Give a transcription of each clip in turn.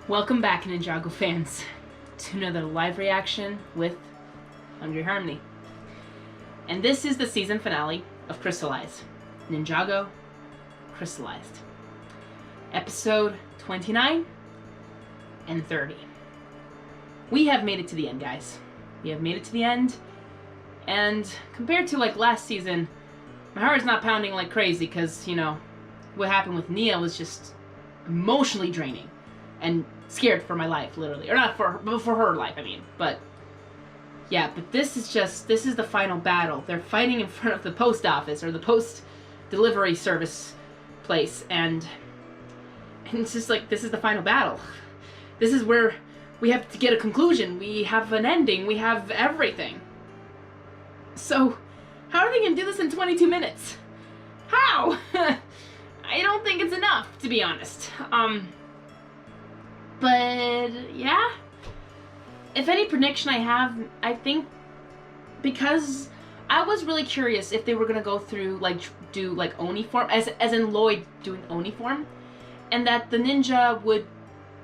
Welcome back, Ninjago fans, to another live reaction with Hungary Harmony. And this is the season finale of Crystalized. Ninjago, Crystalized. Episode 29 and 30. We have made it to the end, guys. We have made it to the end, and compared to like last season, my heart is not pounding like crazy because, you know, what happened with Nia was just emotionally draining and scared for my life, literally. Or not for her, but for her life, I mean. But yeah, but this is the final battle. They're fighting in front of the post office, or the post delivery service place, and it's just like, this is the final battle. This is where we have to get a conclusion. We have an ending. We have everything. So, how are they gonna do this in 22 minutes? How? I don't think it's enough, to be honest. But yeah, if any prediction I have, I think, because I was really curious if they were gonna go through, like, do like Oni form, as in Lloyd doing Oni form, and that the ninja would,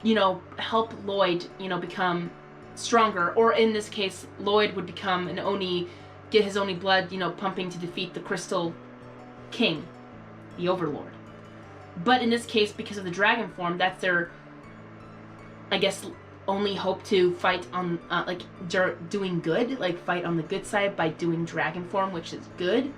you know, help Lloyd, you know, become stronger, or in this case, Lloyd would become an Oni, get his Oni blood, you know, pumping to defeat the Crystal King, the Overlord. But in this case, because of the dragon form, that's their, I guess, only hope to fight on, like, doing good, like, fight on the good side by doing dragon form, which is good.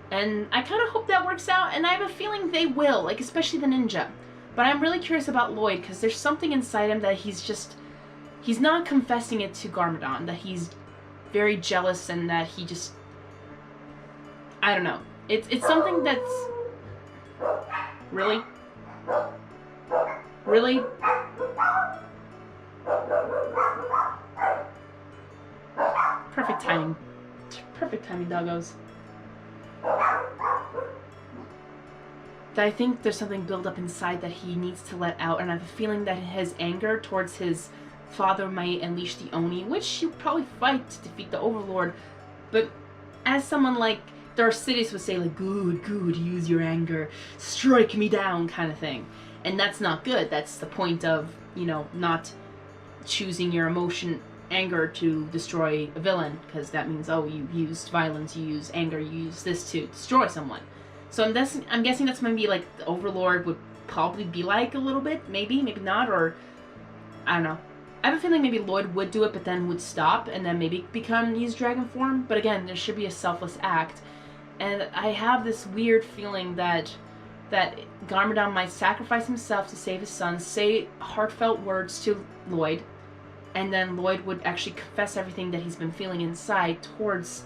And I kind of hope that works out, and I have a feeling they will, like, especially the ninja. But I'm really curious about Lloyd, because there's something inside him that he's not confessing it to Garmadon, that he's very jealous and that he just, I don't know. It's something that's, really? Really? Perfect timing. Perfect timing, doggos. That I think there's something built up inside that he needs to let out, and I have a feeling that his anger towards his father might unleash the Oni, which he'll probably fight to defeat the Overlord. But as someone like Darth Sidious would say, like, good, use your anger, strike me down, kind of thing. And that's not good. That's the point of, you know, not choosing your anger to destroy a villain, because that means, oh, you used violence, you use anger, you use this to destroy someone. So I'm guessing that's maybe like the Overlord would probably be like a little bit, maybe not, or I don't know. I have a feeling maybe Lloyd would do it, but then would stop and then maybe use dragon form. But again, there should be a selfless act, and I have this weird feeling that Garmadon might sacrifice himself to save his son, say heartfelt words to Lloyd, and then Lloyd would actually confess everything that he's been feeling inside towards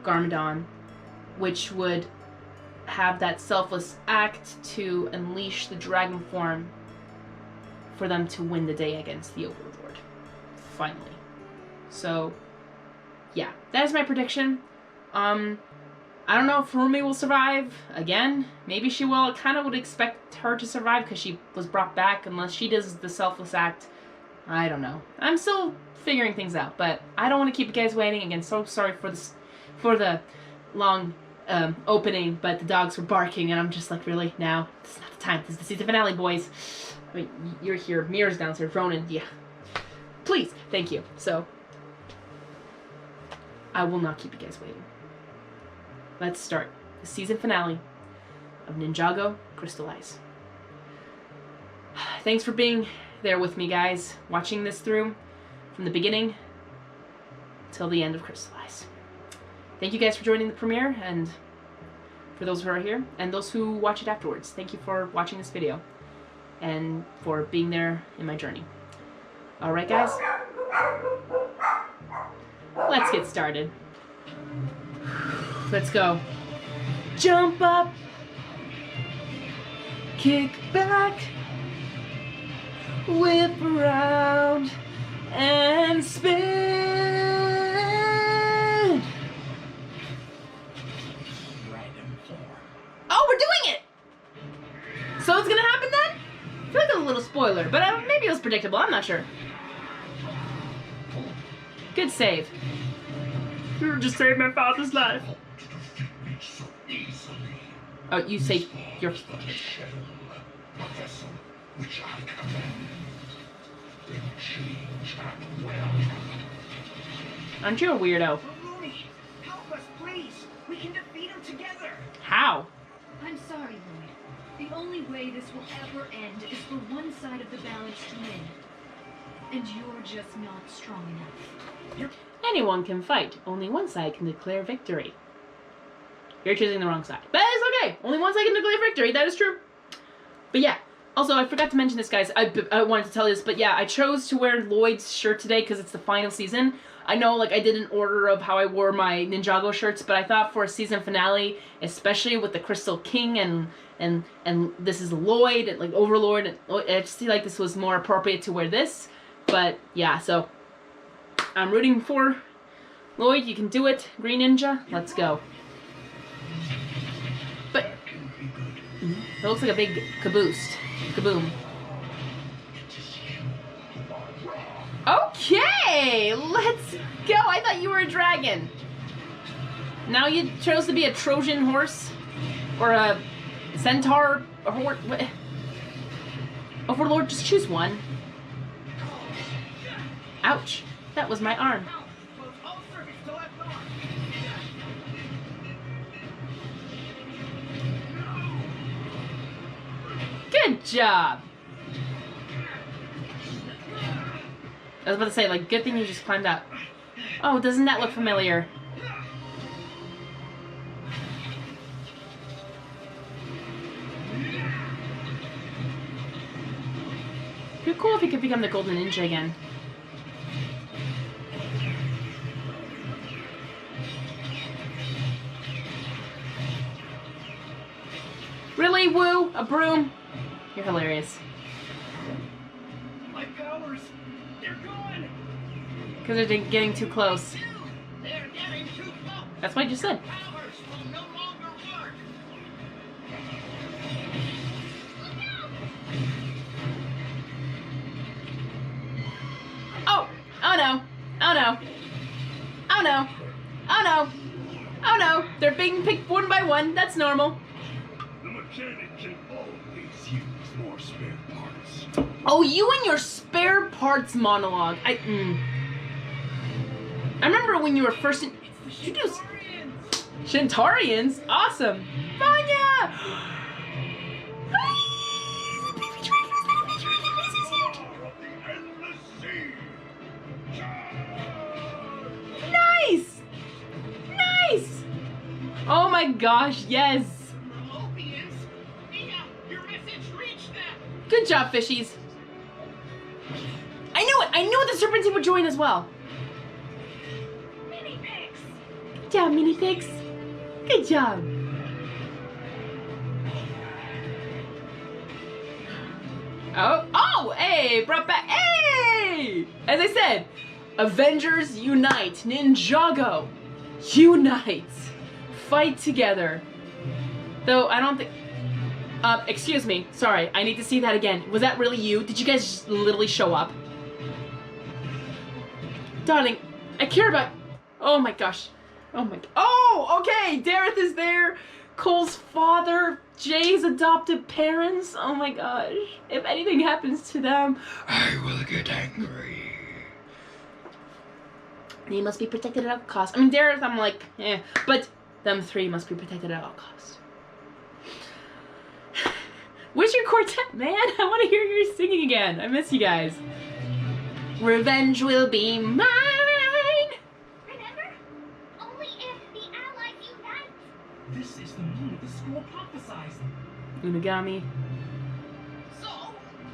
Garmadon, which would have that selfless act to unleash the dragon form for them to win the day against the Overlord. Finally. So, yeah, that is my prediction. I don't know if Rumi will survive again. Maybe she will. I kind of would expect her to survive because she was brought back, unless she does the selfless act. I don't know. I'm still figuring things out, but I don't want to keep you guys waiting. Again, so sorry for the long opening, but the dogs were barking, and I'm just like, really? Now? This is not the time. This is the season finale, boys. I mean, you're here. Mira's downstairs. Ronan, yeah. Please. Thank you. So, I will not keep you guys waiting. Let's start the season finale of Ninjago Crystalized. Thanks for being there with me, guys, watching this through from the beginning till the end of Crystalized. Thank you guys for joining the premiere, and for those who are here, and those who watch it afterwards, thank you for watching this video and for being there in my journey. Alright, guys, let's get started. Let's go. Jump up, kick back, whip around, and spin. Oh, we're doing it! So it's gonna happen then? I feel like a little spoiler, but maybe it was predictable, I'm not sure. Good save. You just saved my father's life. Oh, you saved your... Aren't you a weirdo? Lumi, help us, please. We can defeat him together. How? I'm sorry, Lloyd. The only way this will ever end is for one side of the balance to win. And you're just not strong enough. Anyone can fight. Only one side can declare victory. You're choosing the wrong side. But it's okay. Only one side can declare victory. That is true. But yeah. Also, I forgot to mention this, guys. I wanted to tell you this, but yeah, I chose to wear Lloyd's shirt today because it's the final season. I know, like, I did an order of how I wore my Ninjago shirts, but I thought for a season finale, especially with the Crystal King and this is Lloyd, and, like, Overlord, and I just feel like this was more appropriate to wear this. But yeah, so I'm rooting for Lloyd. You can do it, Green Ninja. Let's go. But it looks like a big caboose. Kaboom. Okay, let's go. I thought you were a dragon. Now you chose to be a Trojan horse? Or a centaur? Or horse? Overlord, just choose one. Ouch. That was my arm. Good job. I was about to say, like, good thing you just climbed out. Oh, doesn't that look familiar? It'd be cool if he could become the Golden Ninja again. Really, Woo? A broom? You're hilarious. My powers, they're gone. Because they're getting too close. They're getting too close. That's what I just said. Powers will no longer work. Oh! Oh no! Oh no! Oh no! Oh no! Oh no! They're being picked one by one. That's normal. The mechanic can always use more spare parts. Oh, you and your spare parts monologue. I remember when you were first introduced. Shintarians? Awesome. Vanya! Nice! Nice! Oh my gosh, yes! Good job, fishies. I knew it! I knew the Serpentine would join as well. Mini pigs. Good job, mini pigs. Good job. Oh, hey, brought back, hey! As I said, Avengers unite, Ninjago, unite, fight together. Though I don't think, excuse me, sorry, I need to see that again. Was that really you? Did you guys just literally show up? Darling, I care about, oh my gosh. Oh my, oh, okay, Dareth is there. Cole's father, Jay's adopted parents. Oh my gosh. If anything happens to them, I will get angry. they must be protected at all costs. I mean, Dareth, I'm like, eh. But them three must be protected at all costs. Where's your quartet, man? I want to hear you singing again. I miss you guys. Revenge will be mine. Remember? Only if the Allies unite. This is the moon the school prophesied. Unagami. So,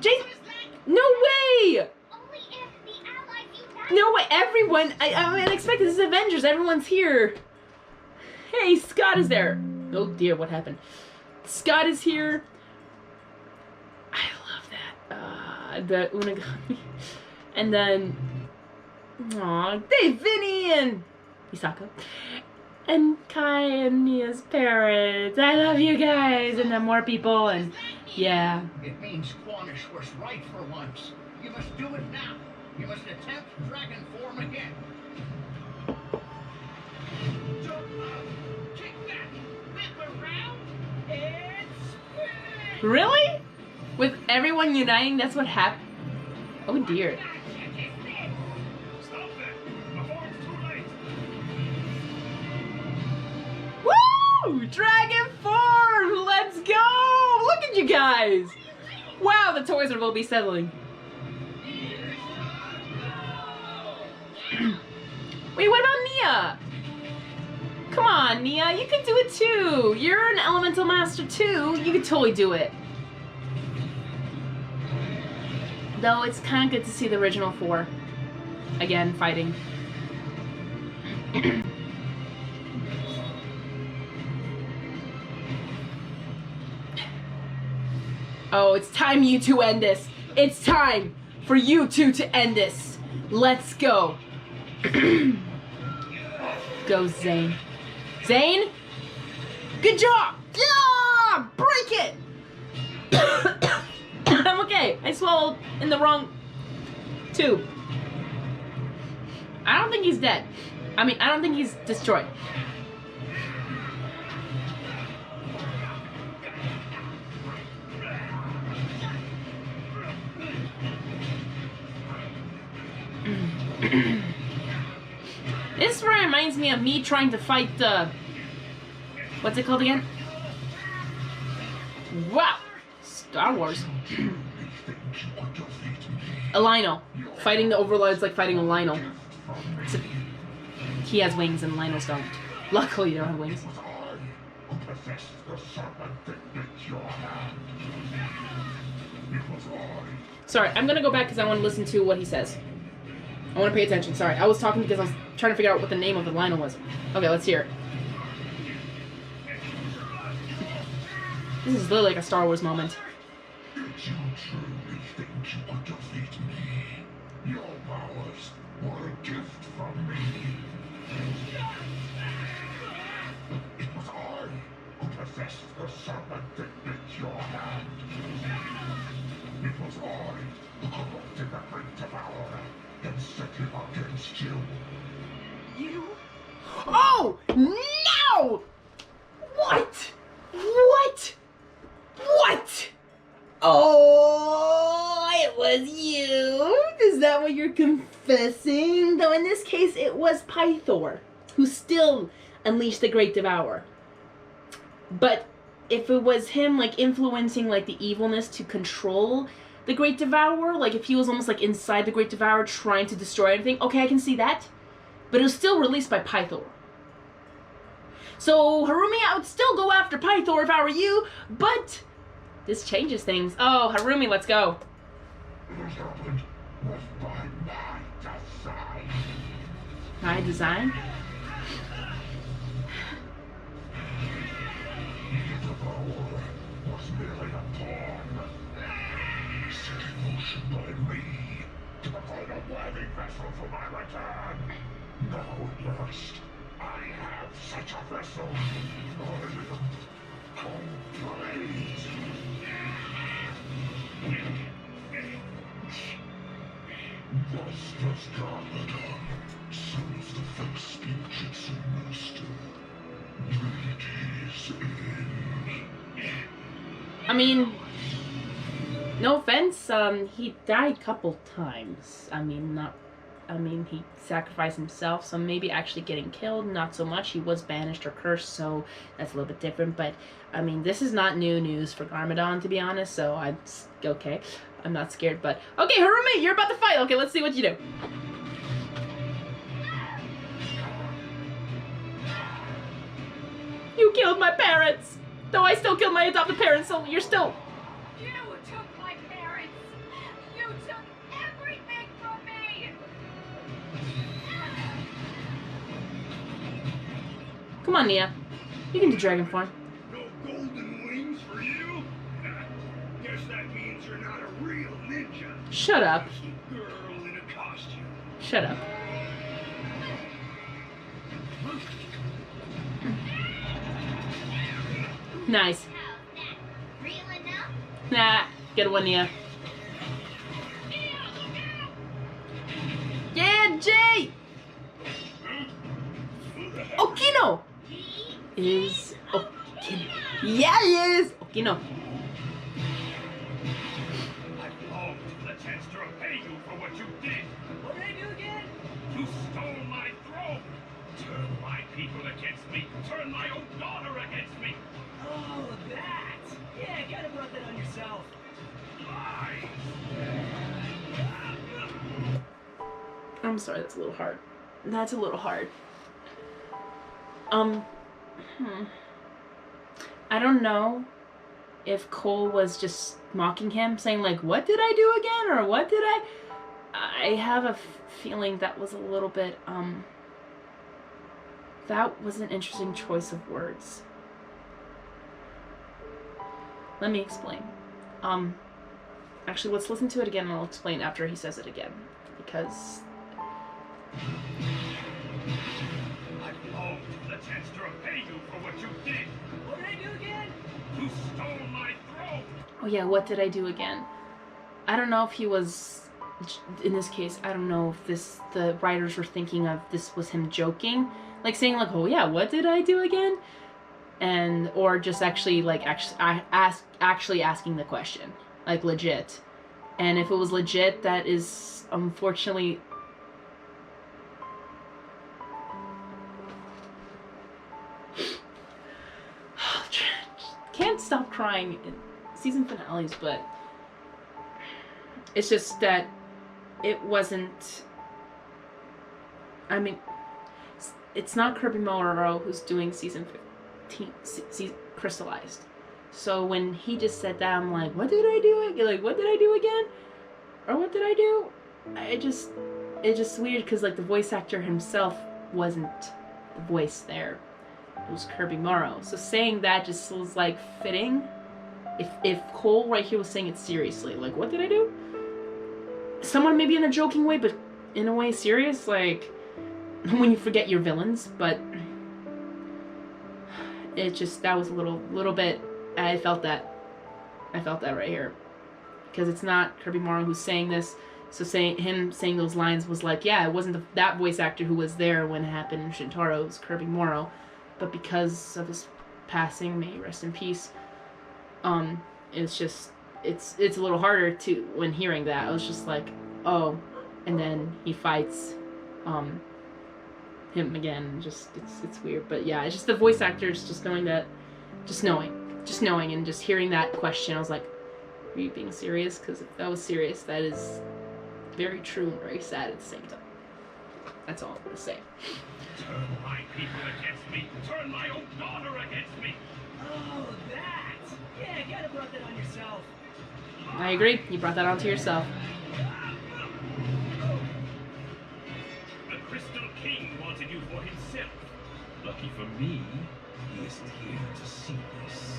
Jay, what is that? no way! Only if the Allies unite. No way, everyone, I unexpected, this is Avengers, everyone's here. Hey, Scott is there. Oh dear, what happened? Scott is here. I love that. The Unagami. And then, aw, Dave, Vinny, and Misako. And Kai and Mia's parents. I love you guys. And then more people, and yeah. It means Quanish was right for once. You must do it now. You must attempt dragon form again. Jump up, kick back, whip around, and spin. Really? With everyone uniting, that's what happened? Oh dear. Stop that before it's too late. Woo! Dragon form! Let's go! Look at you guys! Wow, the toys will be settling. Wait, what about Nia? Come on, Nia, you can do it too. You're an elemental master too. You could totally do it. Though it's kind of good to see the original four again fighting. Oh, it's time you two end this. It's time for you two to end this. Let's go. Go, Zane. Zane? Good job! Yeah! Break it! I'm okay. I swallowed in the wrong tube. I don't think he's dead. I mean, I don't think he's destroyed. This reminds me of me trying to fight what's it called again? Wow! Star Wars. A Lionel. Fighting the Overlord's like fighting a Lionel. He has wings and Lionels don't. Luckily, they don't have wings. Sorry, I'm gonna go back because I want to listen to what he says. I want to pay attention. Sorry, I was talking because I was trying to figure out what the name of the Lionel was. Okay, let's hear it. This is literally like a Star Wars moment. Did you truly think you could defeat me? Your powers were a gift from me. It was I who possessed the serpent that bit your hand. It was I who corrupted the great devourer and set him against you. You? Oh no! What? What? What? Oh, it was you? Is that what you're confessing? Though in this case, it was Pythor who still unleashed the Great Devourer. But if it was him, like, influencing, like, the evilness to control the Great Devourer, like, if he was almost, like, inside the Great Devourer trying to destroy everything, okay, I can see that. But it was still released by Pythor. So, Harumi, I would still go after Pythor if I were you, but this changes things. Oh, Harumi, let's go. What happened was by my design. My design? The devourer was merely a pawn, set in motion by me to provide a worthy vessel for my return. Now at last, I have such a vessel. I am complete. Thus does Garmadon, son of the first Ninjutsu master, meet his end. I mean, no offense, he died a couple times. He sacrificed himself, so maybe actually getting killed, not so much. He was banished or cursed, so that's a little bit different. But, I mean, this is not new news for Garmadon, to be honest, so I'm okay. I'm not scared, but... Okay, Harumi, you're about to fight. Okay, let's see what you do. You killed my parents! Though I still killed my adopted parents, so you're still... You took my parents! You took everything from me! Come on, Nia. You can do dragon form. No golden wings for you? Guess that means you're not a real ninja. Shut up. Just a girl in a costume. Shut up. Nice. Real enough? Nah, good one, Nia. Yeah, Jay! Okino! Is Okino. Yeah, he is! Okino. I've longed for the chance to to repay you for what you did. What did I do again? You stole my throne. Turn my people against me. Turn my own daughter against me. Oh, that. Yeah, kind of brought that on yourself. Lies. I'm sorry, that's a little hard. That's a little hard. I don't know if Cole was just mocking him, saying like, what did I do again? Or what did I have a feeling that was a little bit, that was an interesting choice of words. Let me explain. Actually, let's listen to it again and I'll explain after he says it again. Because I've longed for the chance to repay you for what you did. What did I do again? You stole my throne. oh yeah, what did I do again? I don't know if he was, in this case, I don't know if the writers were thinking of this was him joking, like saying like, oh yeah, what did I do again? And, or just actually like, actually asking the question, like legit. And if it was legit, that is unfortunately can't stop crying in season finales, but it's just that it wasn't, I mean, it's not Kirby Morrow who's doing season 15, Crystalized. So when he just said that, I'm like, what did I do? Like, what did I do again? Or what did I do? It's just weird because like the voice actor himself wasn't the voice there. It was Kirby Morrow. So saying that just was like fitting. If Cole right here was saying it seriously, like, what did I do? Someone maybe in a joking way, but in a way serious, like when you forget your villains. But it just, that was a little bit. I felt that right here, because it's not Kirby Morrow who's saying this. So him saying those lines was like, yeah, it wasn't that voice actor who was there when it happened in Shintaro. It was Kirby Morrow. But because of his passing, may he rest in peace, it's just, it's a little harder to, when hearing that, I was just like, oh, and then he fights him again, just, it's weird. But yeah, it's just the voice actors just knowing and just hearing that question, I was like, are you being serious? Because if that was serious, that is very true and very sad at the same time. That's all I'm going to say. Turn my people against me. Turn my own daughter against me. Oh, that. Yeah, kind of brought that on yourself. I agree. You brought that onto yourself. The Crystal King wanted you for himself. Lucky for me, he isn't here to see this.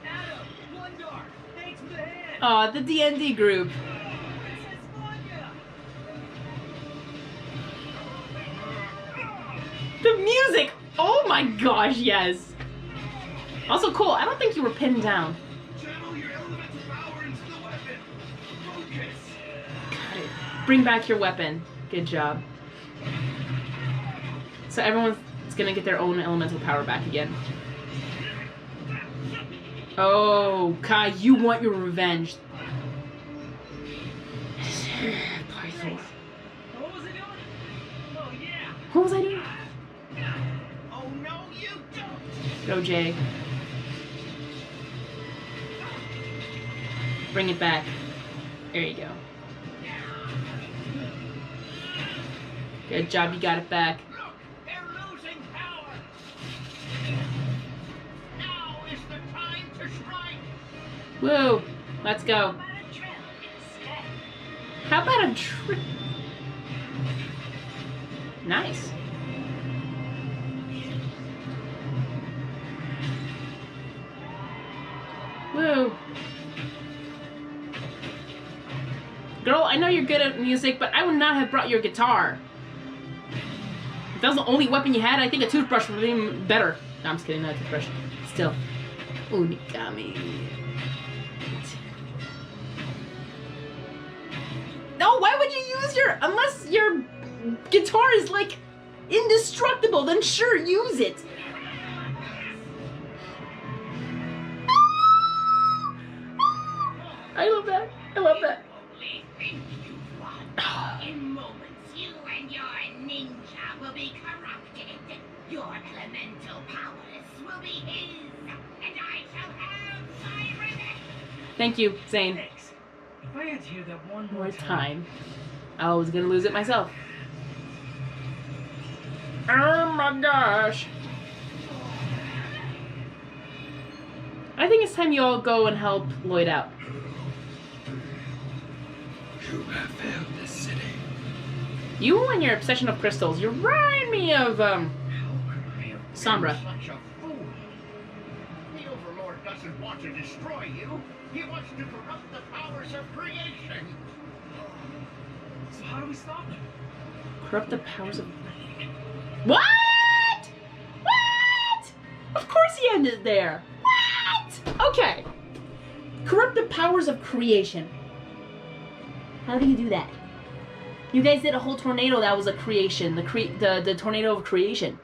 Adam, Wondar, thanks for the hand. Aw, the D&D group. Princess Vanya. The music! Oh my gosh, yes. Also cool, I don't think you were pinned down. Channel your elemental power into the weapon. Focus. Got it. Bring back your weapon. Good job. So everyone's gonna get their own elemental power back again. Oh, Kai, you want your revenge. Poor Thor. What was I doing? Oh, yeah. What was I doing? Oh, no, you don't. Go, Jay. Bring it back. There you go. Good job, you got it back. Look, they're losing power. Now is the time to strike. Woo! Let's go. How about a drill instead? How about a trip? Nice. Woo. Girl, I know you're good at music, but I would not have brought your guitar. If that was the only weapon you had, I think a toothbrush would have been better. No, I'm just kidding, not a toothbrush. Still. Unigami. No, why would you use your... Unless your guitar is, like, indestructible, then sure, use it. Thank you, Zane. Thanks. If I had to hear that one More more time. I was gonna lose it myself. Oh my gosh. I think it's time you all go and help Lloyd out. You have failed this city. You and your obsession of crystals, you remind me of, Sombra. Such a fool. The Overlord doesn't want to destroy you. He wants to corrupt the powers of creation. So how do we stop him? Corrupt the powers of... What? What? Of course he ended there. What? Okay. Corrupt the powers of creation. How do you do that? You guys did a whole tornado that was a creation. The tornado of creation.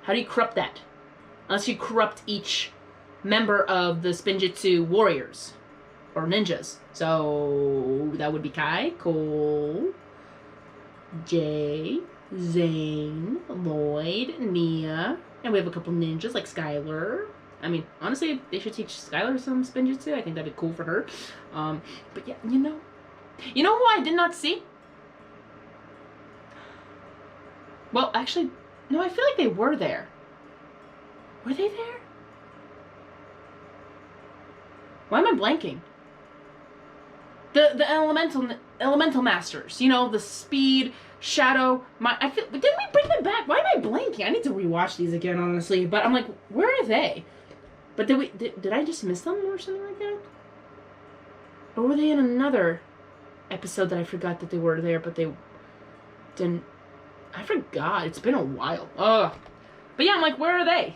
How do you corrupt that? Unless you corrupt each member of the Spinjitzu warriors. Or ninjas. So that would be Kai, Cole, Jay, Zane, Lloyd, Nia, and we have a couple ninjas like Skylar. I mean, honestly, they should teach Skylar some Spinjitzu. I think that'd be cool for her. But yeah, you know who I did not see? Well, actually, no, I feel like they were there. Were they there? Why am I blanking? The elemental masters, you know, the speed, shadow, didn't we bring them back? Why am I blanking? I need to rewatch these again, honestly. But I'm like, where are they? But did I just miss them or something like that? Or were they in another episode that I forgot that they were there, but they didn't? I forgot. It's been a while. Ugh. But yeah, I'm like, where are they?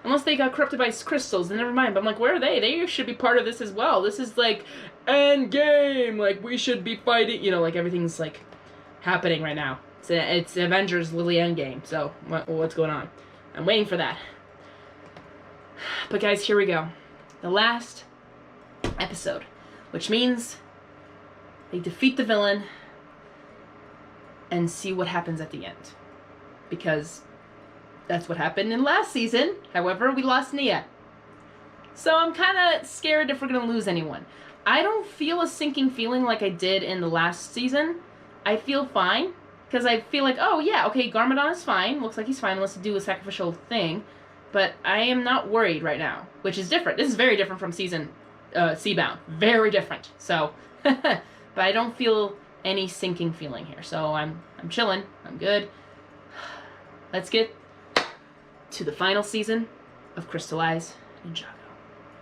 Unless they got corrupted by crystals, then never mind. But I'm like, where are they? They should be part of this as well. This is like end game. Like, we should be fighting. You know, like everything's like happening right now. It's Avengers Lily Endgame. So what's going on? I'm waiting for that. But guys, here we go. The last episode, which means they defeat the villain and see what happens at the end, because that's what happened in last season. However, we lost Nia. So I'm kind of scared if we're going to lose anyone. I don't feel a sinking feeling like I did in the last season. I feel fine, because I feel like, oh yeah, okay, Garmadon is fine. Looks like he's fine unless to do a sacrificial thing. But I am not worried right now, which is different. This is very different from season Seabound. Very different. So, but I don't feel any sinking feeling here. So I'm chilling. I'm good. Let's get to the final season of Crystalized Ninjago.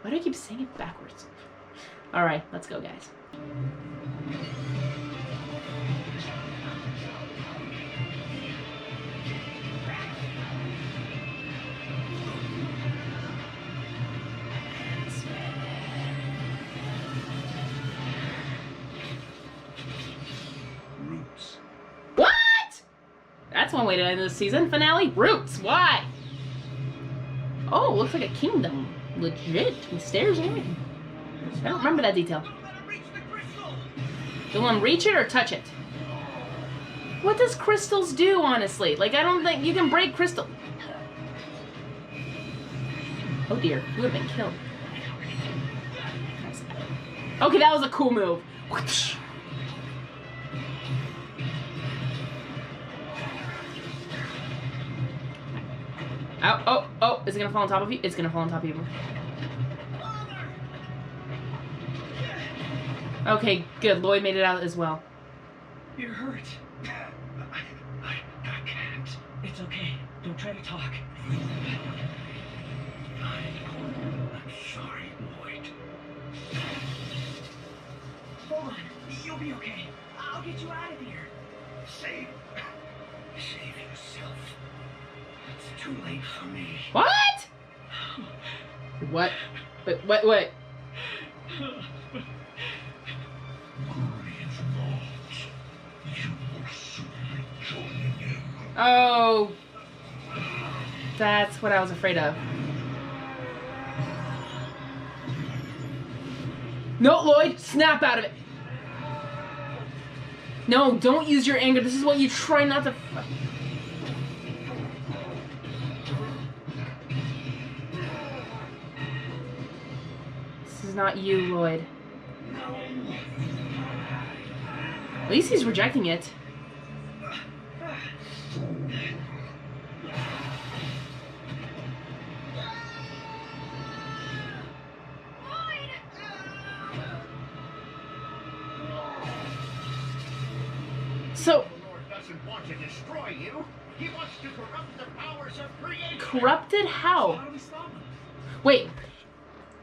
Why do I keep saying it backwards? Alright, let's go, guys. Roots. What? That's one way to end the season finale. Roots. Why? Oh, looks like a kingdom. Legit. With stairs and everything. I don't remember that detail. Do you want to reach it or touch it? What does crystals do, honestly? Like, I don't think you can break crystal. Oh dear, you would have been killed. Okay, that was a cool move. Oh, is it gonna fall on top of you? It's gonna fall on top of you. Okay, good. Lloyd made it out as well. You're hurt. I can't. It's okay. Don't try to talk. I'm sorry, Lloyd. Hold on. You'll be okay. I'll get you out of here. Save yourself. It's too late for me. What? What? Wait. Grieve not. You will soon be joining him. Oh. That's what I was afraid of. No, Lloyd, snap out of it. No, don't use your anger. This is what you try not to... This is not you, Lloyd. At least he's rejecting it. So, The Lord doesn't want to destroy you. He wants to corrupt the powers of creation. corrupted? How? How do we stop him? Wait.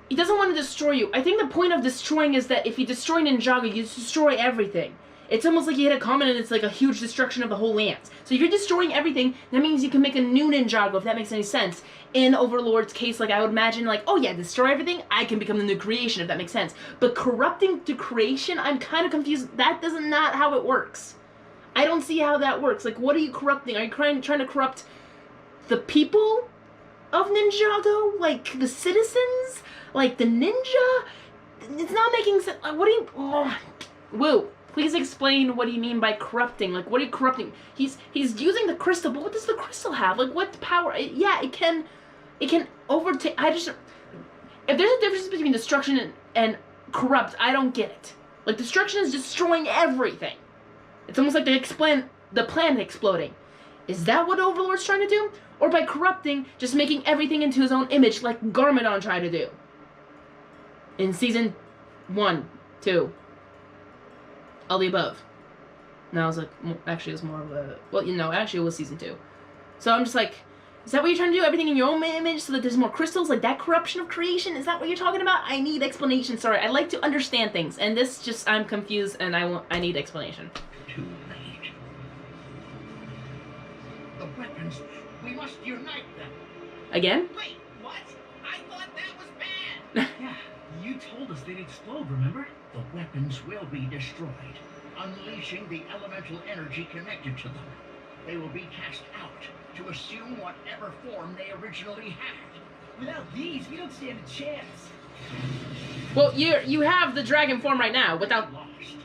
He doesn't want to destroy you. I think the point of destroying is that if you destroy Ninjago, you destroy everything. It's almost like you hit a comet and it's like a huge destruction of the whole land. So if you're destroying everything, that means you can make a new Ninjago, if that makes any sense. In Overlord's case, like I would imagine, like, oh yeah, destroy everything, I can become the new creation, if that makes sense. But corrupting to creation, I'm kind of confused. That is not how it works. I don't see how that works. Like, what are you corrupting? Are you trying to corrupt the people of Ninjago? Like, the citizens? Like, the ninja? It's not making sense. What do you... Oh. Woo. Please explain what do you mean by corrupting. Like, what are you corrupting? He's using the crystal, but what does the crystal have? Like, what power? Yeah, it can overtake... If there's a difference between destruction and corrupt, I don't get it. Like, destruction is destroying everything. It's almost like the planet exploding. Is that what Overlord's trying to do? Or by corrupting, just making everything into his own image like Garmadon tried to do? In season 1, 2. All the above. No, it was like, actually it was more of a, well, you know, actually it was season 2. So I'm just like, is that what you're trying to do? Everything in your own image so that there's more crystals? Like that corruption of creation? Is that what you're talking about? I need explanation. Sorry, I like to understand things. And this just, I'm confused and I need explanation. Too late. The weapons, we must unite them. Again? Wait, what? I thought that was bad. Yeah, you told us they'd explode, remember? The weapons will be destroyed, unleashing the elemental energy connected to them. They will be cast out to assume whatever form they originally had. Without these, we don't stand a chance. Well, you have the dragon form right now. Without Lost.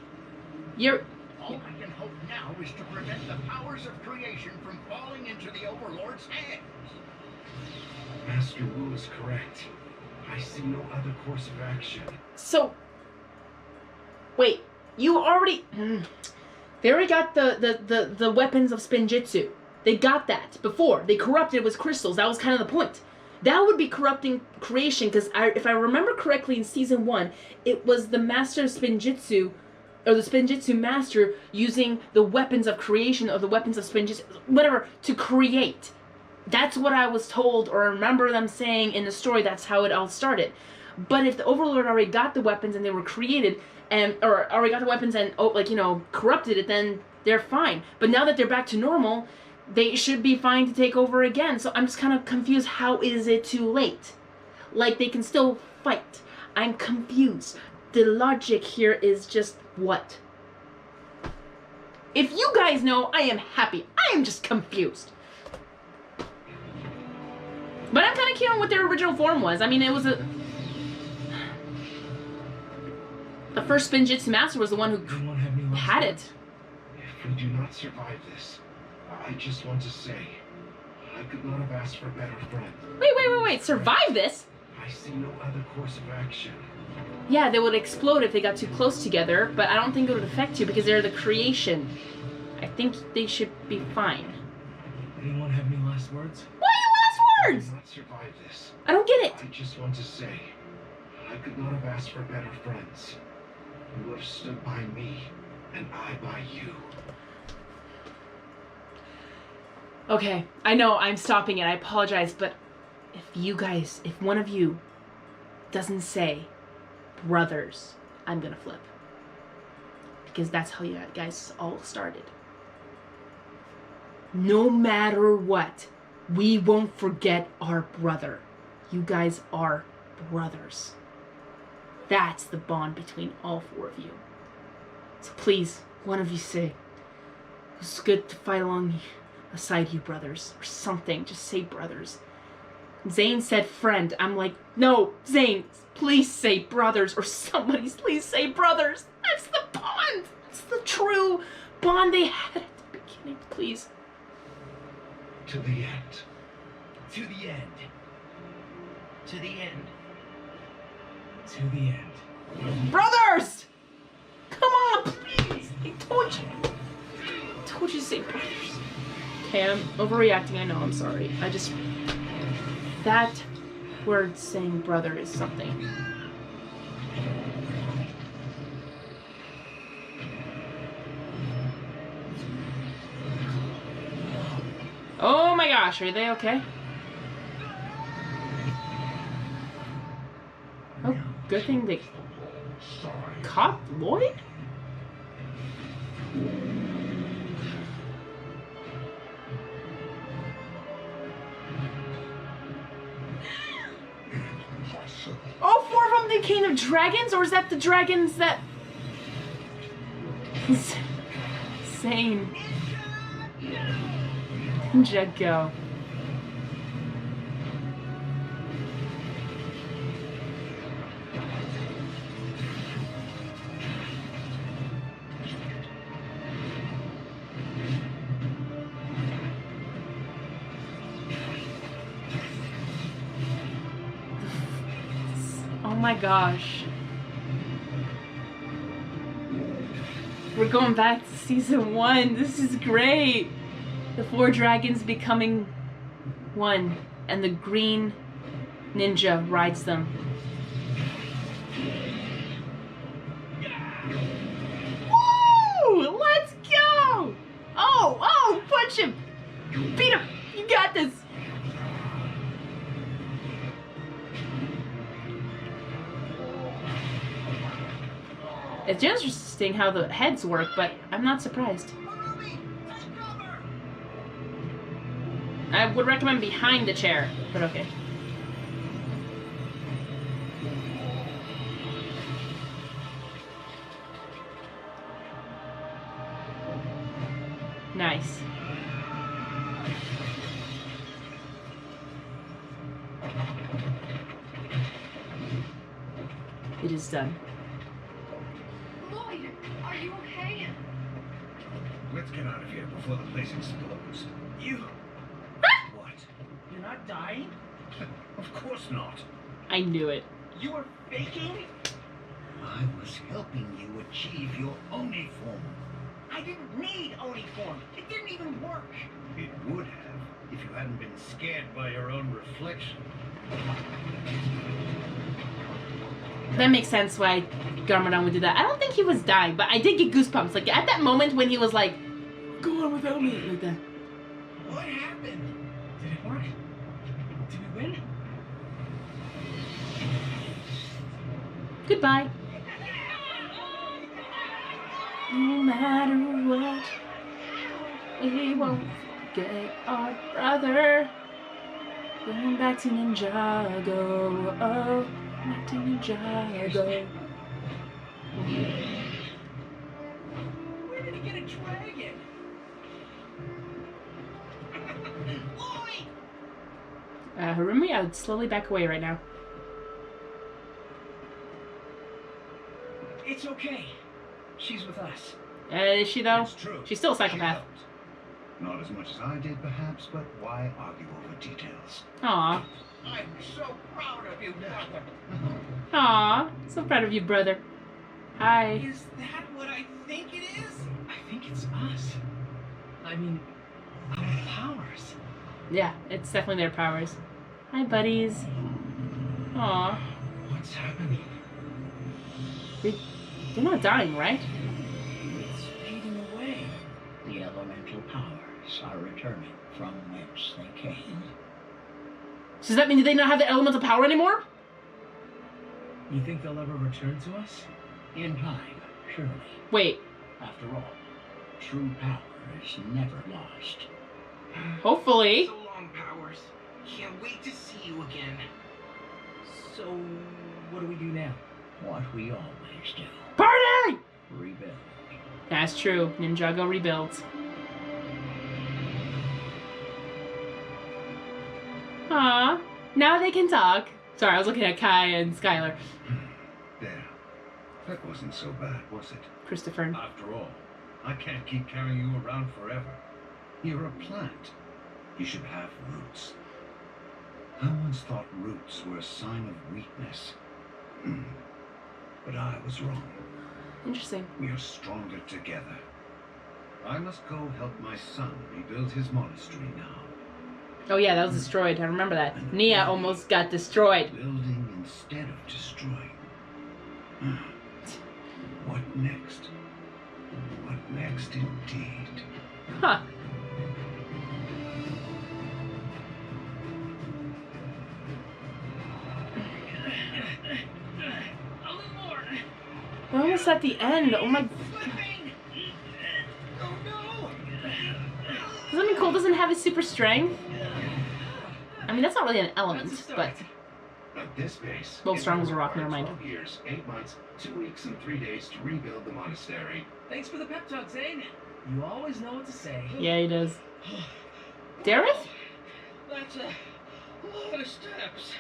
you're All I can hope now is to prevent the powers of creation from falling into the Overlord's hands. Master Wu is correct. I see no other course of action. so. Wait, you already. They already got the weapons of Spinjitzu. They got that before. They corrupted it with crystals. That was kind of the point. That would be corrupting creation, because if I remember correctly, in season 1, it was the master of Spinjitzu, or the Spinjitzu master, using the weapons of creation, or the weapons of Spinjitzu, whatever, to create. That's what I was told, or I remember them saying in the story. That's how it all started. But if the Overlord already got the weapons and they were created, or already got the weapons and corrupted it, then they're fine. But now that they're back to normal, they should be fine to take over again. So I'm just kind of confused. How is it too late? Like, they can still fight. I'm confused. The logic here is just what? If you guys know, I am happy. I am just confused. But I'm kind of curious what their original form was. I mean, it was the first Spinjitzu master was the one who had it. If we do not survive this, I just want to say, I could not have asked for better friends. Wait. Survive this? I see no other course of action. Yeah, they would explode if they got too close together, but I don't think it would affect you because they're the creation. I think they should be fine. Anyone have any last words? What are your last I words? could not survive this. I don't get it. I just want to say, I could not have asked for better friends. You have stood by me, and I by you. Okay, I know I'm stopping it. I apologize, but if one of you doesn't say brothers, I'm gonna flip. Because that's how you guys all started. No matter what, we won't forget our brother. You guys are brothers. That's the bond between all 4 of you. So please, one of you say, it's good to fight alongside you, brothers, or something. Just say brothers. Zane said friend. I'm like, no, Zane, please say brothers, or somebody please say brothers. That's the bond. That's the true bond they had at the beginning. Please. To the end. To the end. To the end. To the end. Brothers! Come on, please! I told you. I told you to say brothers. Okay, I'm overreacting, I know, I'm sorry. That word saying brother is something. Oh my gosh, are they okay? Oh, good thing they caught Lloyd? All four of them the king of dragons? Or is that the dragons that... Insane. Ninjago. Oh my gosh. We're going back to season 1. This is great. The 4 dragons becoming one, and the green ninja rides them. Woo! Let's go! Oh, punch him! Beat him! You got this! It's interesting how the heads work, but I'm not surprised. I would recommend behind the chair, but okay. Nice. It is done. Lloyd, are you okay? Let's get out of here before the place explodes. You... What? You're not dying? Of course not. I knew it. You were faking? I was helping you achieve your Oni form. I didn't need Oni form. It didn't even work. It would have if you hadn't been scared by your own reflection. That makes sense why Garmadon would do that. I don't think he was dying, but I did get goosebumps. Like, at that moment when he was like, go on without me, like that. What happened? Did it work? Did we win? Goodbye. No matter what, we won't forget our brother. Going back to Ninjago. Oh, back to Ninjago. Where did he get a dragon? Lloyd! Harumi, I would slowly back away right now. It's okay. She's with us. Is she though? It's true. She's still a She psychopath. helped. Not as much as I did, perhaps, but why argue over details? Aw. I'm so proud of you, brother. Aw. So proud of you, brother. Hi. Is that what I think it is? I think it's us. I mean, our powers. Yeah, it's definitely their powers. Hi, buddies. Aw. What's happening? They're not dying, right? It's fading away. The elemental powers are returning from whence they came. So does that mean they not have the elemental power anymore? You think they'll ever return to us? In time, surely. Wait. After all, true power is never lost. Hopefully. So long, powers. Can't wait to see you again. So, what do we do now? What we always do. Party! Rebuild. That's true. Ninjago rebuilds. Aw. Now they can talk. Sorry, I was looking at Kai and Skylar. There. That wasn't so bad, was it? Christopher. After all, I can't keep carrying you around forever. You're a plant. You should have roots. I once thought roots were a sign of weakness. but I was wrong. Interesting. We are stronger together. I must go help my son rebuild his monastery now. Oh yeah, that was destroyed. I remember that. Nia almost got destroyed. Building instead of destroying. What next? What next indeed? Huh. A little more. We're almost at the end. Oh my. Oh no! Doesn't that mean Cole doesn't have his super strength? I mean, that's not really an element, but. At this pace, Well, it strong will as a rock, require never mind. 12 years, 8 months, 2 weeks, and 3 days to rebuild the monastery. Thanks for the pep talk, Zane. You always know what to say. Yeah, he does. Dareth? That's a lot of steps.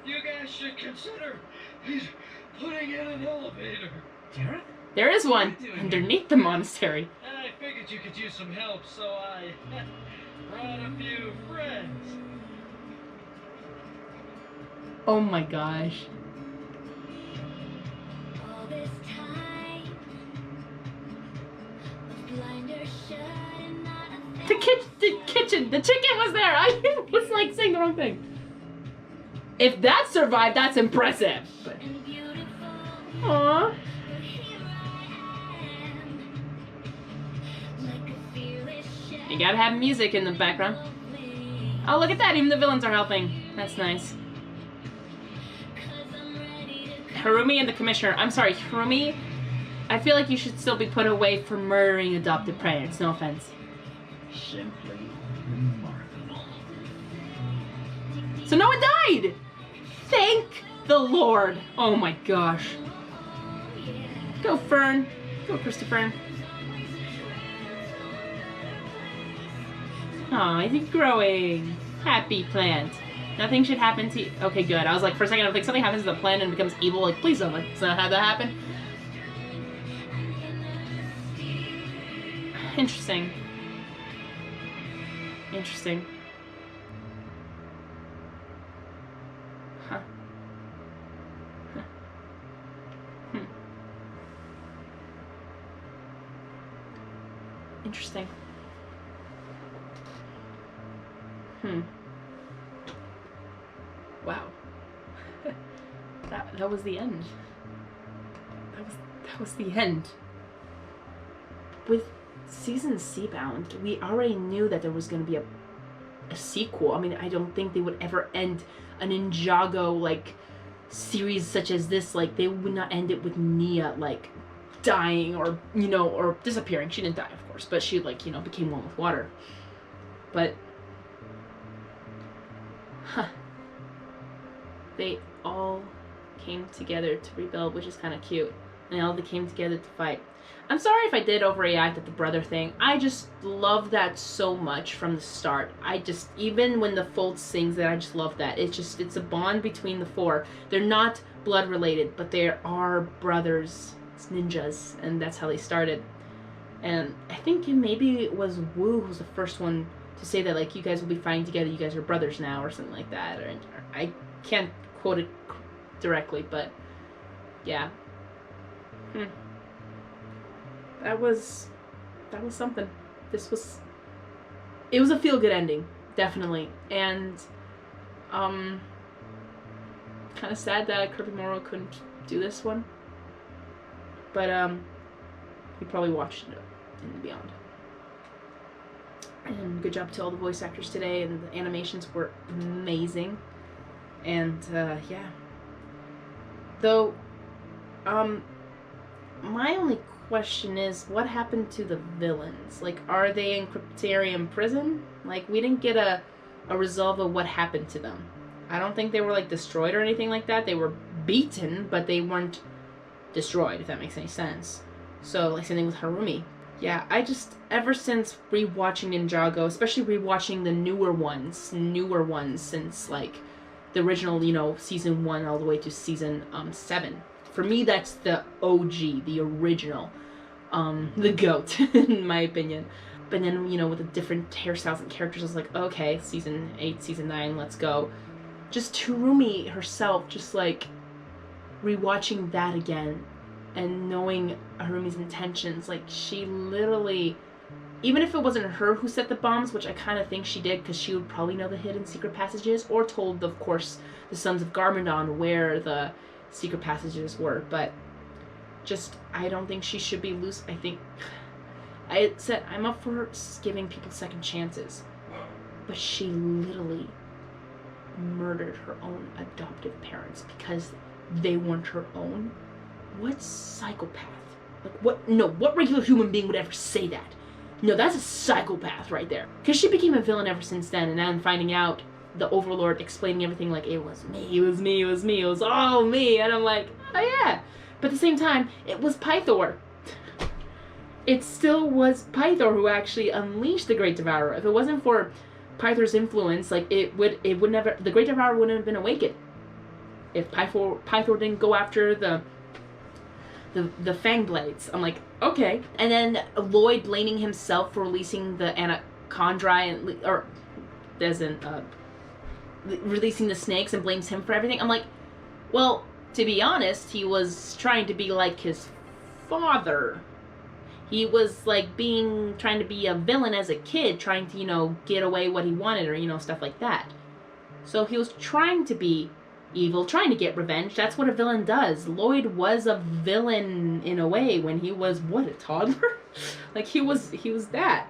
You guys should consider putting in an elevator. Jareth? There is one underneath the monastery. I figured you could use some help, so I brought a few friends. Oh my gosh. All this time, with blinders shut and not a thing. The chicken was there. I was like saying the wrong thing. If that survived, that's impressive. But, And beautiful, aww. but here I am, like a fearless shadow. You gotta have music in the background. Oh, look at that. Even the villains are helping. That's nice. Harumi and the commissioner. I'm sorry, Harumi. I feel like you should still be put away for murdering adopted parents. No offense. Simply remarkable. So no one died! Thank the Lord! Oh my gosh. Go Fern. Go Christopher. Aw, he's growing. Happy plant. Nothing should happen to you. Okay, good. I was like, for a second, I was like, something happens to the plant and it becomes evil. Like, please don't let's not have that happen. Interesting. Interesting. Huh. Huh. Hmm. Interesting. Hmm. Wow. that was the end. That was the end. With season C bound, we already knew that there was going to be a sequel. I mean, I don't think they would ever end a Ninjago like series such as this. Like, they would not end it with Nia like dying or, you know, or disappearing. She didn't die, of course, but she, like, you know, became one with water. But they all came together to rebuild, which is kind of cute. And they all came together to fight. I'm sorry if I did overreact at the brother thing. I just love that so much from the start. Even when the Fold sings that, I just love that. It's a bond between the four. They're not blood related, but they are brothers. It's ninjas, and that's how they started. And I think maybe it was Wu who was the first one to say that, like, you guys will be fighting together, you guys are brothers now, or something like that. Or I can't quote it directly, but yeah. That was something. It was a feel-good ending, definitely. And kind of sad that Kirby Morrow couldn't do this one, but he probably watched it in the Beyond. And good job to all the voice actors today, and the animations were amazing. And yeah, though my only question is, what happened to the villains? Like, are they in Cryptarium prison? Like, we didn't get a resolve of what happened to them. I don't think they were, like, destroyed or anything like that. They were beaten, but they weren't destroyed, if that makes any sense. So, like, same thing with Harumi. Yeah, I just, ever since rewatching Ninjago, especially rewatching the newer ones since, like, the original, you know, season 1 all the way to season 7. For me, that's the OG, the original, the GOAT, in my opinion. But then, you know, with the different hairstyles and characters, I was like, okay, season 8, season 9, let's go. Just Harumi herself, just like, rewatching that again and knowing Harumi's intentions, like, she literally, even if it wasn't her who set the bombs, which I kind of think she did because she would probably know the hidden secret passages, or told, of course, the sons of Garmadon where the secret passages were, but just, I don't think she should be loose. I think, I said, I'm up for giving people second chances, but she literally murdered her own adoptive parents because they weren't her own. What psychopath? Like, what? No, what regular human being would ever say that? No, that's a psychopath right there. Because she became a villain ever since then, and then finding out the Overlord explaining everything like, it was me, it was me, it was me, it was all me, and I'm like, oh yeah. But at the same time, it was Pythor. It still was Pythor who actually unleashed the Great Devourer. If it wasn't for Pythor's influence, like, it would never, the Great Devourer wouldn't have been awakened. If Pythor didn't go after the Fang Blades. I'm like, okay. And then Lloyd blaming himself for releasing the Anacondrae, or as in releasing the snakes, and blames him for everything. I'm like, well, to be honest, he was trying to be like his father. He was like trying to be a villain as a kid, trying to, you know, get away what he wanted, or, you know, stuff like that. So he was trying to be evil, trying to get revenge. That's what a villain does. Lloyd was a villain in a way when he was, what, a toddler? Like, he was that.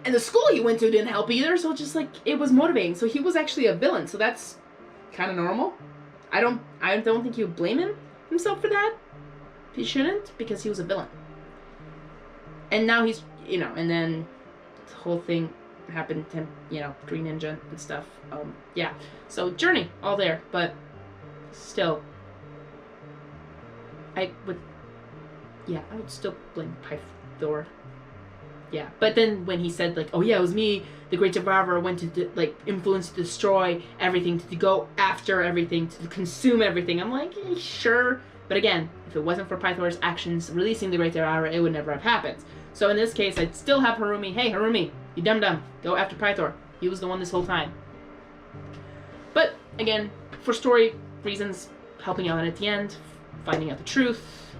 And the school he went to didn't help either, so just, like, it was motivating. So he was actually a villain, so that's kind of normal. I don't think you would blame himself for that. He shouldn't, because he was a villain. And now he's, you know, and then the whole thing happened to him, you know, Green Ninja and stuff. Yeah. So, Journey, all there, but still, I would still blame Pythor. Yeah. But then when he said, like, oh yeah, it was me, the Great Devourer, went to, like, influence to destroy everything, to go after everything, to consume everything, I'm like, sure. But again, if it wasn't for Pythor's actions releasing the Great Devourer, it would never have happened. So in this case, I'd still have Harumi. Hey, Harumi, you dum-dum. Go after Pythor. He was the one this whole time. But, again, for story reasons, helping out at the end, finding out the truth,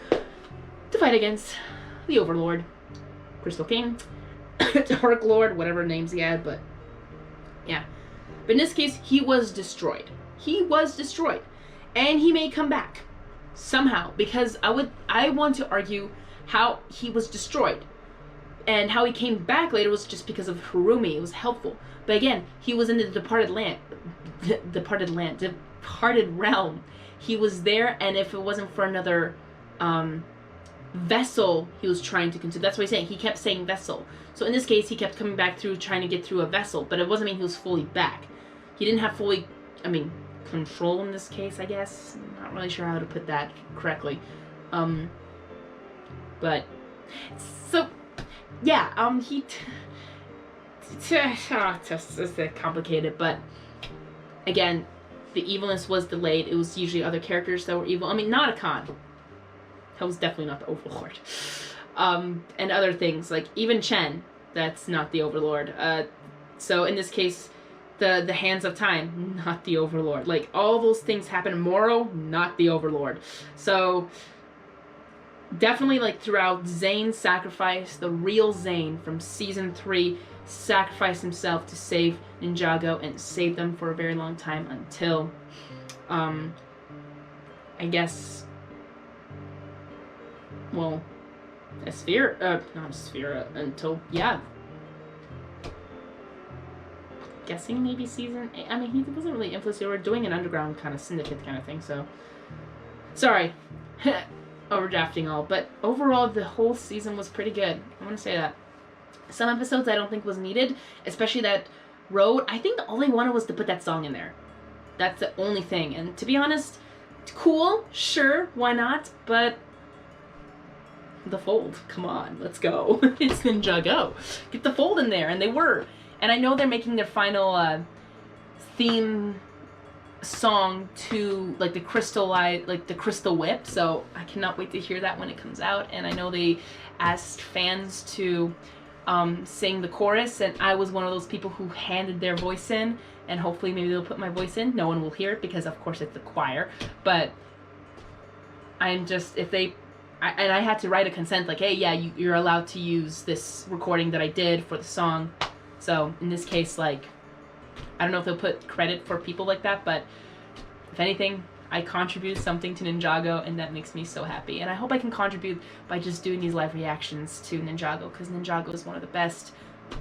to fight against the Overlord, Crystal King, Dark Lord, whatever names he had, but yeah. But in this case, he was destroyed. He was destroyed. And he may come back. Somehow. Because I want to argue how he was destroyed. And how he came back later was just because of Harumi. It was helpful. But again, he was in the departed realm. He was there, and if it wasn't for another vessel he was trying to consume. That's what he's saying. He kept saying vessel. So in this case, he kept coming back through, trying to get through a vessel. But it wasn't mean he was fully back. He didn't have fully, control in this case, I guess. I'm not really sure how to put that correctly. But, so, yeah, it's complicated, but, again, the evilness was delayed. It was usually other characters that were evil. Not Khan. That was definitely not the Overlord. And other things, like, even Chen, that's not the Overlord. So, in this case, the Hands of Time, not the Overlord. Like, all those things happen. Moro, not the Overlord. So, definitely, like, throughout, Zane sacrificed, the real Zane from Season 3, sacrificed himself to save Ninjago and save them for a very long time until, I guess, well, until, yeah, guessing maybe Season 8. He wasn't really influenced. They were doing an underground kind of syndicate kind of thing, so, sorry. Overdrafting all, but overall the whole season was pretty good. I want to say that. Some episodes I don't think was needed, especially that road. I think all they wanted was to put that song in there. That's the only thing. And to be honest, cool, sure, why not? But the Fold, come on, let's go. It's Ninjago. Get the Fold in there, and they were. And I know they're making their final theme song to, like, the Crystalized, like the Crystal Whip, so I cannot wait to hear that when it comes out. And I know they asked fans to sing the chorus, and I was one of those people who handed their voice in, and hopefully maybe they'll put my voice in. No one will hear it because, of course, it's the choir. But I'm just, if they, and I had to write a consent like, hey, yeah, you're allowed to use this recording that I did for the song. So in this case, like, I don't know if they'll put credit for people like that, but if anything, I contributed something to Ninjago, and that makes me so happy. And I hope I can contribute by just doing these live reactions to Ninjago, because Ninjago is one of the best,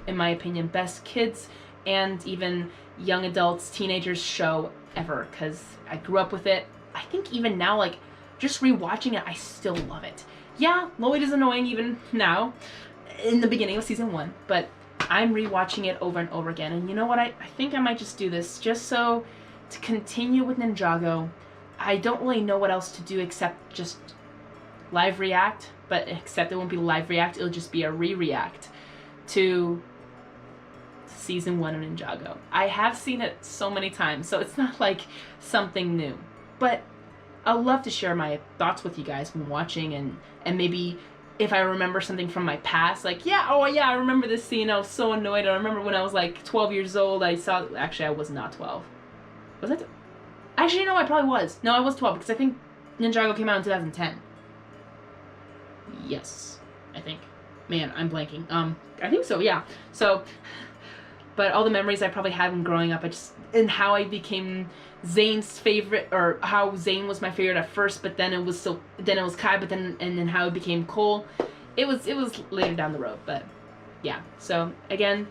in my opinion, best kids and even young adults, teenagers show ever, because I grew up with it. I think even now, like, just rewatching it, I still love it. Yeah, Lloyd is annoying even now, in the beginning of season 1, but I'm rewatching it over and over again. And you know what? I think I might just do this just so to continue with Ninjago. I don't really know what else to do except just live react, but except it won't be live react, it'll just be a re-react to season 1 of Ninjago. I have seen it so many times, so it's not like something new. But I'd love to share my thoughts with you guys when watching, and maybe if I remember something from my past, like, yeah, oh yeah, I remember this scene, I was so annoyed. I remember when I was like 12 years old, I saw, actually I was not 12. Was I? Actually, no, I probably was. No, I was 12, because I think Ninjago came out in 2010. Yes, I think. Man, I'm blanking. I think so, yeah. So, but all the memories I probably had when growing up, and how I became Zane's favorite, or how Zane was my favorite at first, but then it was Kai, but then, and then how it became Cole. It was later down the road, but yeah. So, again,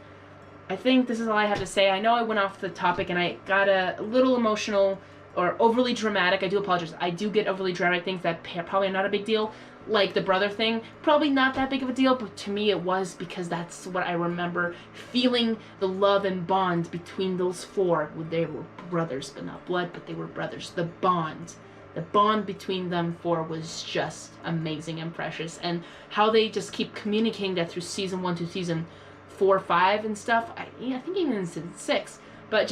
I think this is all I have to say. I know I went off the topic and I got a little emotional or overly dramatic. I do apologize. I do get overly dramatic things that probably are not a big deal. Like the brother thing, probably not that big of a deal, but to me it was, because that's what I remember, feeling the love and bond between those four. They were brothers, but not blood, but they were brothers. The bond between them four was just amazing and precious, and how they just keep communicating that through season 1 to season 4, 5 and stuff. I think even in season 6, but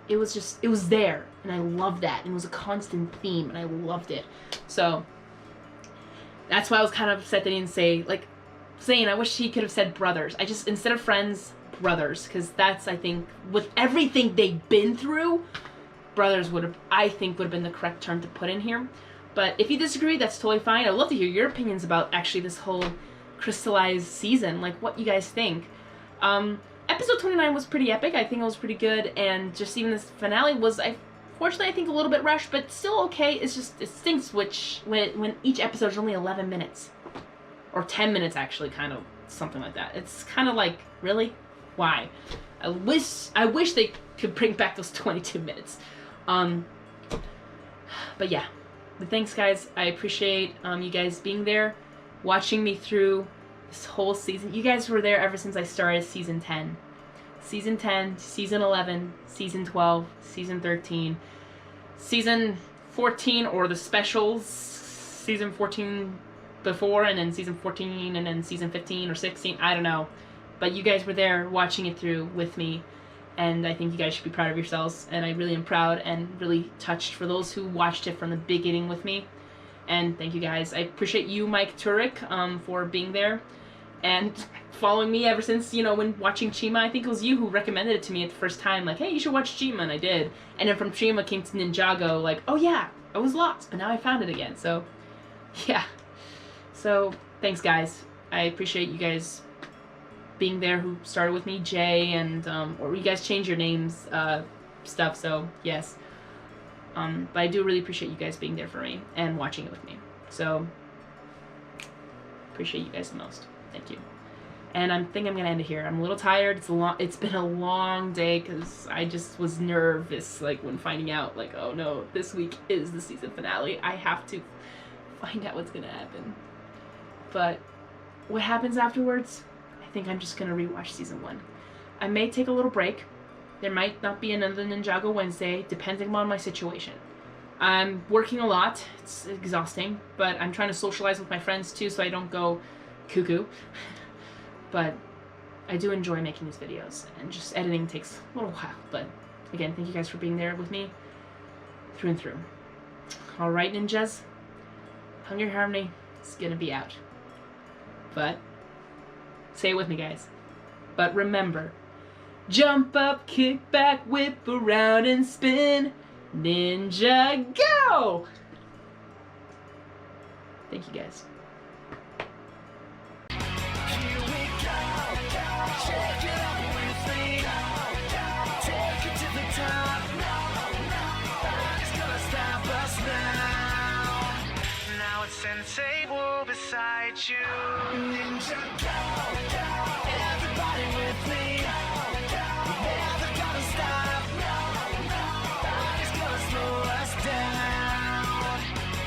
it was there, and I loved that, and it was a constant theme, and I loved it. So that's why I was kind of upset that he didn't say, like, Zane, I wish he could have said brothers. Instead of friends, brothers, because that's, I think, with everything they've been through, brothers would have been the correct term to put in here. But if you disagree, that's totally fine. I'd love to hear your opinions about actually this whole Crystalized season, like what you guys think. Episode 29 was pretty epic. I think it was pretty good, and just even this finale was, fortunately, I think a little bit rushed, but still okay. It's just, it stinks when each episode is only 11 minutes. Or 10 minutes, actually, kind of, something like that. It's kind of like, really? Why? I wish they could bring back those 22 minutes. But yeah. But thanks, guys. I appreciate you guys being there, watching me through this whole season. You guys were there ever since I started season 10. Season 10, Season 11, Season 12, Season 13, Season 14, or the specials, Season 14 before, and then Season 14, and then Season 15 or 16, I don't know. But you guys were there watching it through with me, and I think you guys should be proud of yourselves, and I really am proud and really touched for those who watched it from the beginning with me. And thank you guys. I appreciate you, Mike Turek, for being there and following me ever since, you know, when watching Chima. I think it was you who recommended it to me at the first time, like, hey, you should watch Chima, and I did. And then from Chima came to Ninjago, like, oh yeah, I was lost, but now I found it again. So, yeah. So, thanks, guys. I appreciate you guys being there who started with me, Jay, and, or you guys changed your names, stuff, so, yes. But I do really appreciate you guys being there for me and watching it with me. So, appreciate you guys the most. Thank you. And I think I'm gonna end it here. I'm a little tired. It's been a long day because I just was nervous, like, when finding out, like, oh no, this week is the season finale. I have to find out what's gonna happen. But what happens afterwards? I think I'm just gonna rewatch season 1. I may take a little break. There might not be another Ninjago Wednesday, depending on my situation. I'm working a lot. It's exhausting, but I'm trying to socialize with my friends too, so I don't go cuckoo. But I do enjoy making these videos, and just editing takes a little while. But again, thank you guys for being there with me through and through. Alright, ninjas, Hungry Harmony is gonna be out. But say it with me, guys. But remember, Jump up, kick back, whip around and spin. Ninjago! Thank you guys. Sensei will beside you. Ninja, go, go. Everybody with me.